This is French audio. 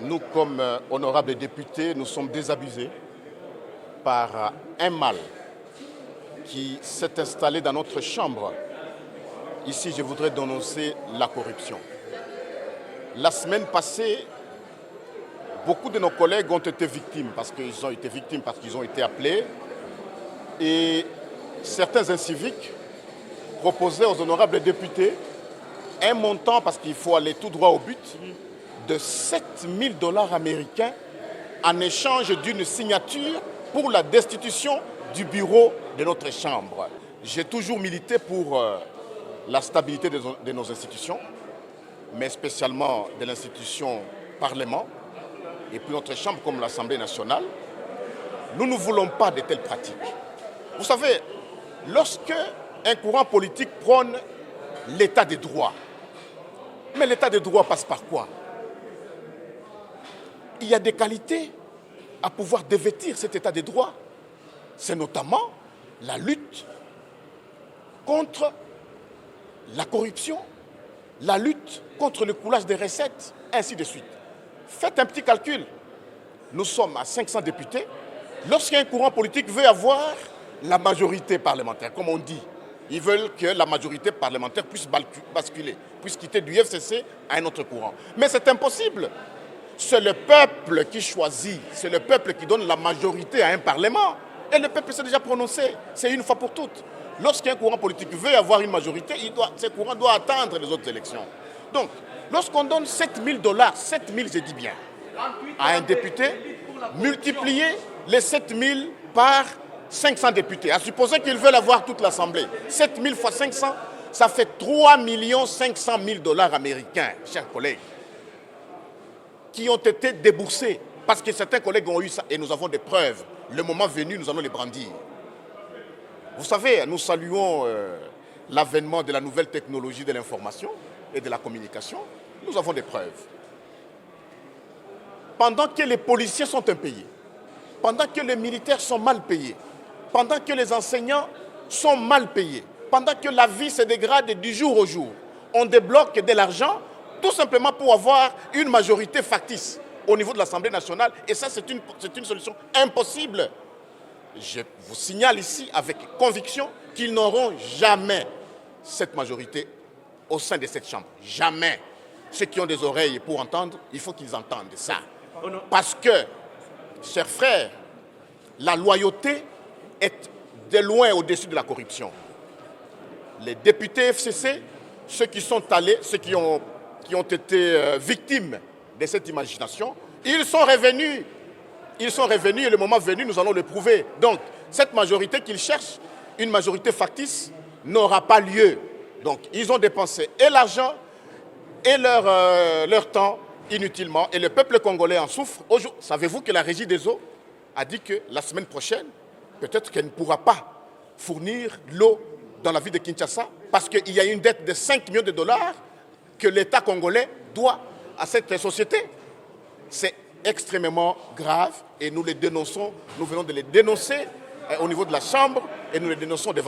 Nous, comme honorables députés, nous sommes désabusés par un mal qui s'est installé dans notre chambre. Ici, je voudrais dénoncer la corruption. La semaine passée, beaucoup de nos collègues ont été victimes parce qu'ils ont été appelés. Et certains inciviques proposaient aux honorables députés un montant, parce qu'il faut aller tout droit au but, de 7 000 $ américains en échange d'une signature pour la destitution du bureau de notre Chambre. J'ai toujours milité pour la stabilité de nos institutions, mais spécialement de l'institution Parlement et puis notre Chambre comme l'Assemblée nationale. Nous ne voulons pas de telles pratiques. Vous savez, lorsque un courant politique prône l'état de droit, mais l'état de droit passe par quoi? Il y a des qualités à pouvoir dévêtir cet état de droit. C'est notamment la lutte contre la corruption, la lutte contre le coulage des recettes, ainsi de suite. Faites un petit calcul. Nous sommes à 500 députés. Lorsqu'un courant politique veut avoir la majorité parlementaire, comme on dit, ils veulent que la majorité parlementaire puisse basculer, puisse quitter du FCC à un autre courant. Mais c'est impossible. C'est le peuple qui choisit, c'est le peuple qui donne la majorité à un parlement. Et le peuple s'est déjà prononcé, c'est une fois pour toutes. Lorsqu'un courant politique veut avoir une majorité, ce courant doit attendre les autres élections. Donc, lorsqu'on donne 7 000 $, 7 000 je dis bien, à un député, multiplier les 7 000 par 500 députés, à supposer qu'ils veulent avoir toute l'Assemblée. 7 000 fois 500, ça fait 3 500 000 $ américains, chers collègues, qui ont été déboursés. Parce que certains collègues ont eu ça et nous avons des preuves. Le moment venu, nous allons les brandir. Vous savez, nous saluons l'avènement de la nouvelle technologie de l'information et de la communication. Nous avons des preuves. Pendant que les policiers sont impayés, pendant que les militaires sont mal payés, pendant que les enseignants sont mal payés, pendant que la vie se dégrade du jour au jour, on débloque de l'argent tout simplement pour avoir une majorité factice au niveau de l'Assemblée nationale. Et ça, c'est une solution impossible. Je vous signale ici avec conviction qu'ils n'auront jamais cette majorité au sein de cette Chambre. Jamais. Ceux qui ont des oreilles pour entendre, il faut qu'ils entendent ça. Parce que, chers frères, la loyauté est de loin au-dessus de la corruption. Les députés FCC, ceux qui sont allés, ceux qui ont été victimes de cette imagination, ils sont revenus. Ils sont revenus et le moment venu, nous allons le prouver. Donc, cette majorité qu'ils cherchent, une majorité factice, n'aura pas lieu. Donc, ils ont dépensé et l'argent et leur temps inutilement. Et le peuple congolais en souffre. Savez-vous que la Régie des eaux a dit que la semaine prochaine, peut-être qu'elle ne pourra pas fournir l'eau dans la ville de Kinshasa parce qu'il y a une dette de 5 millions de $ que l'État congolais doit à cette société. C'est extrêmement grave et nous les dénonçons, nous venons de les dénoncer au niveau de la Chambre et nous les dénonçons devant la